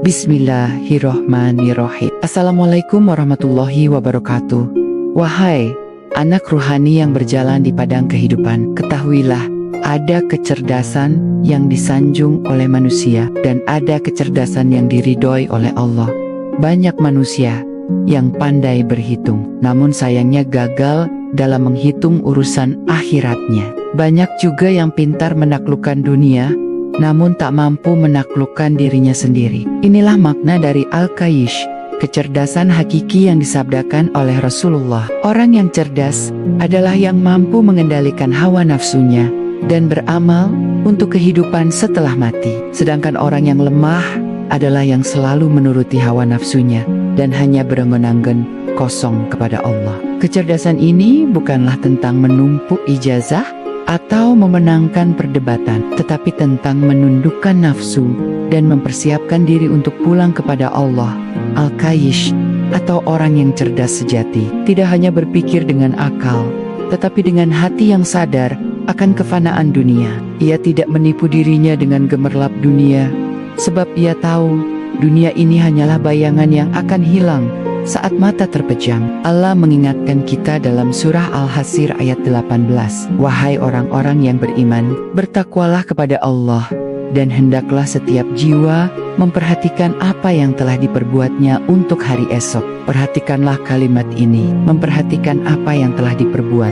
Bismillahirrohmanirrohim. Assalamualaikum warahmatullahi wabarakatuh. Wahai anak ruhani yang berjalan di padang kehidupan, ketahuilah ada kecerdasan yang disanjung oleh manusia dan ada kecerdasan yang diridhoi oleh Allah. Banyak manusia yang pandai berhitung, namun sayangnya gagal dalam menghitung urusan akhiratnya. Banyak juga yang pintar menaklukkan dunia, namun tak mampu menaklukkan dirinya sendiri. Inilah makna dari Al-Kayyish, kecerdasan hakiki yang disabdakan oleh Rasulullah. Orang yang cerdas adalah yang mampu mengendalikan hawa nafsunya dan beramal untuk kehidupan setelah mati. Sedangkan orang yang lemah adalah yang selalu menuruti hawa nafsunya dan hanya berangan-angan kosong kepada Allah. Kecerdasan ini bukanlah tentang menumpuk ijazah atau memenangkan perdebatan, tetapi tentang menundukkan nafsu dan mempersiapkan diri untuk pulang kepada Allah. Al-Kayyish atau orang yang cerdas sejati tidak hanya berpikir dengan akal, tetapi dengan hati yang sadar akan kefanaan dunia. Ia tidak menipu dirinya dengan gemerlap dunia, sebab ia tahu dunia ini hanyalah bayangan yang akan hilang saat mata terpejam. Allah mengingatkan kita dalam surah Al-Hashr ayat 18. Wahai orang-orang yang beriman, bertakwalah kepada Allah, dan hendaklah setiap jiwa memperhatikan apa yang telah diperbuatnya untuk hari esok. Perhatikanlah kalimat ini, memperhatikan apa yang telah diperbuat.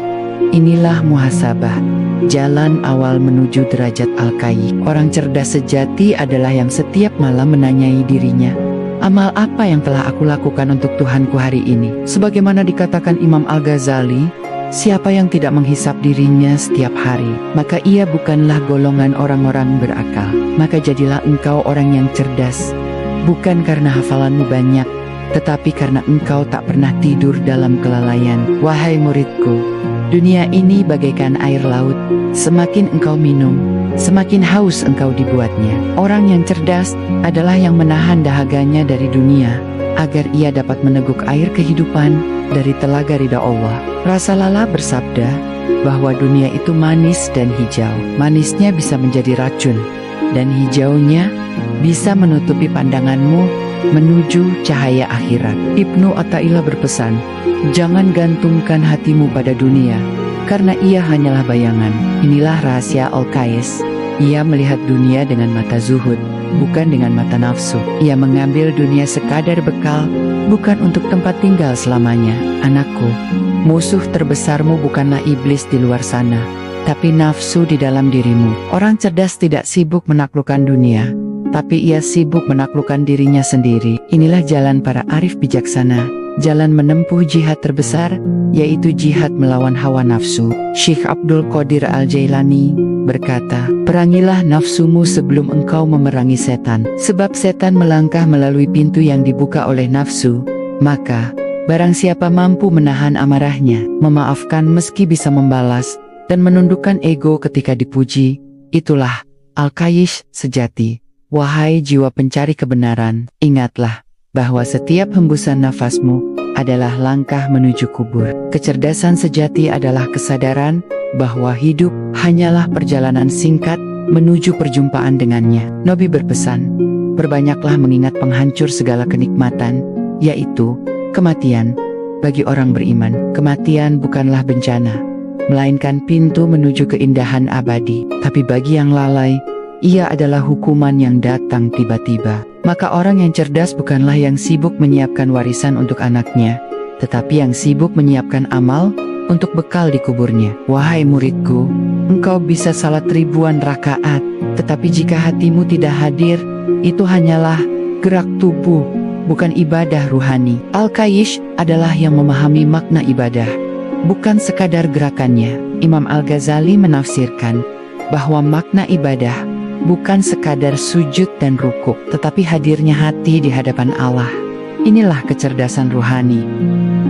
Inilah muhasabah, jalan awal menuju derajat Al-Kayyish. Orang cerdas sejati adalah yang setiap malam menanyai dirinya, amal apa yang telah aku lakukan untuk Tuhanku hari ini? Sebagaimana dikatakan Imam Al-Ghazali, siapa yang tidak menghisap dirinya setiap hari, maka ia bukanlah golongan orang-orang berakal. Maka jadilah engkau orang yang cerdas, bukan karena hafalanmu banyak, tetapi karena engkau tak pernah tidur dalam kelalaian. Wahai muridku, dunia ini bagaikan air laut, semakin engkau minum, semakin haus engkau dibuatnya. Orang yang cerdas adalah yang menahan dahaganya dari dunia, agar ia dapat meneguk air kehidupan dari telaga ridha Allah. Rasulullah bersabda bahwa dunia itu manis dan hijau. Manisnya bisa menjadi racun, dan hijaunya bisa menutupi pandanganmu menuju cahaya akhirat. Ibnu Athaillah berpesan, jangan gantungkan hatimu pada dunia, karena ia hanyalah bayangan. Inilah rahasia Al-Kayyish. Ia melihat dunia dengan mata zuhud, bukan dengan mata nafsu. Ia mengambil dunia sekadar bekal, bukan untuk tempat tinggal selamanya. Anakku, musuh terbesarmu bukanlah iblis di luar sana, tapi nafsu di dalam dirimu. Orang cerdas tidak sibuk menaklukkan dunia, tapi ia sibuk menaklukkan dirinya sendiri. Inilah jalan para arif bijaksana, jalan menempuh jihad terbesar, yaitu jihad melawan hawa nafsu. Syekh Abdul Qadir Al-Jailani berkata, perangilah nafsumu sebelum engkau memerangi setan, sebab setan melangkah melalui pintu yang dibuka oleh nafsu. Maka, barang siapa mampu menahan amarahnya, memaafkan meski bisa membalas, dan menundukkan ego ketika dipuji, itulah Al-Kayyish sejati. Wahai jiwa pencari kebenaran, ingatlah bahwa setiap hembusan nafasmu adalah langkah menuju kubur. Kecerdasan sejati adalah kesadaran bahwa hidup hanyalah perjalanan singkat menuju perjumpaan dengannya. Nabi berpesan, perbanyaklah mengingat penghancur segala kenikmatan, yaitu kematian. Bagi orang beriman, kematian bukanlah bencana, melainkan pintu menuju keindahan abadi. Tapi bagi yang lalai, ia adalah hukuman yang datang tiba-tiba. Maka orang yang cerdas bukanlah yang sibuk menyiapkan warisan untuk anaknya, tetapi yang sibuk menyiapkan amal untuk bekal di kuburnya. Wahai muridku, engkau bisa salat ribuan rakaat, tetapi jika hatimu tidak hadir, itu hanyalah gerak tubuh, bukan ibadah ruhani. Al-Kayyish adalah yang memahami makna ibadah, bukan sekadar gerakannya. Imam Al-Ghazali menafsirkan bahwa makna ibadah bukan sekadar sujud dan rukuk, tetapi hadirnya hati di hadapan Allah. Inilah kecerdasan ruhani.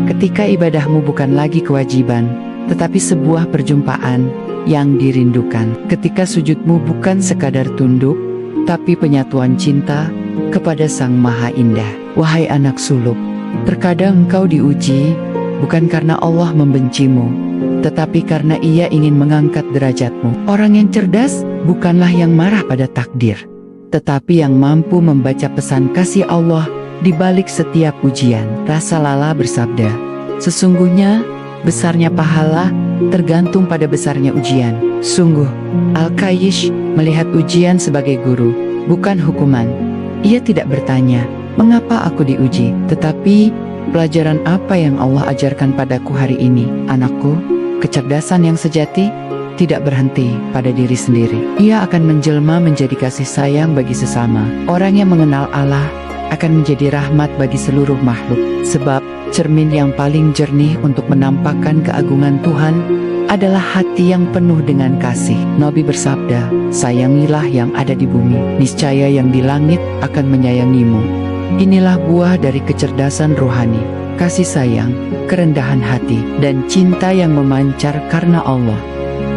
Ketika ibadahmu bukan lagi kewajiban, tetapi sebuah perjumpaan yang dirindukan. Ketika sujudmu bukan sekadar tunduk, tapi penyatuan cinta kepada Sang Maha Indah. Wahai anak suluk, terkadang engkau diuji, bukan karena Allah membencimu, tetapi karena Ia ingin mengangkat derajatmu. Orang yang cerdas bukanlah yang marah pada takdir, tetapi yang mampu membaca pesan kasih Allah di balik setiap ujian. Rasulullah bersabda, sesungguhnya besarnya pahala tergantung pada besarnya ujian. Sungguh, Al-Qayyish melihat ujian sebagai guru, bukan hukuman. Ia tidak bertanya, mengapa aku diuji? Tetapi, pelajaran apa yang Allah ajarkan padaku hari ini? Anakku, kecerdasan yang sejati tidak berhenti pada diri sendiri. Ia akan menjelma menjadi kasih sayang bagi sesama. Orang yang mengenal Allah akan menjadi rahmat bagi seluruh makhluk. Sebab, cermin yang paling jernih untuk menampakkan keagungan Tuhan adalah hati yang penuh dengan kasih. Nabi bersabda, sayangilah yang ada di bumi, niscaya yang di langit akan menyayangimu. Inilah buah dari kecerdasan rohani, kasih sayang, kerendahan hati, dan cinta yang memancar karena Allah.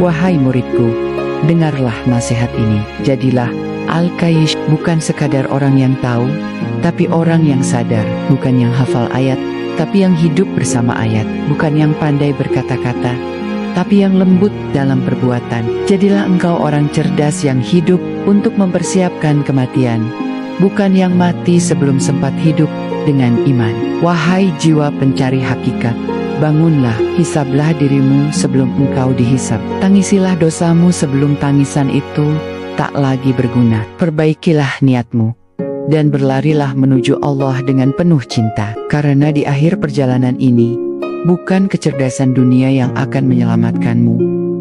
Wahai muridku, dengarlah nasihat ini. Jadilah Al-Qayyish, bukan sekadar orang yang tahu, tapi orang yang sadar, bukan yang hafal ayat, tapi yang hidup bersama ayat, bukan yang pandai berkata-kata, tapi yang lembut dalam perbuatan. Jadilah engkau orang cerdas yang hidup untuk mempersiapkan kematian, bukan yang mati sebelum sempat hidup dengan iman. Wahai jiwa pencari hakikat, bangunlah, hisablah dirimu sebelum engkau dihisab. Tangisilah dosamu sebelum tangisan itu tak lagi berguna. Perbaikilah niatmu dan berlarilah menuju Allah dengan penuh cinta. Karena di akhir perjalanan ini, bukan kecerdasan dunia yang akan menyelamatkanmu,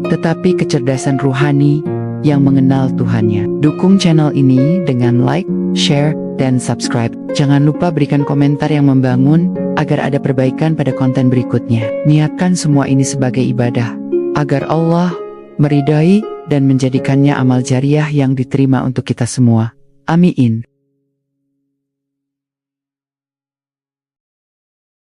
tetapi kecerdasan ruhani yang mengenal Tuhannya. Dukung channel ini dengan like, share, dan subscribe. Jangan lupa berikan komentar yang membangun agar ada perbaikan pada konten berikutnya. Niatkan semua ini sebagai ibadah, agar Allah meridai dan menjadikannya amal jariah yang diterima untuk kita semua. Amin.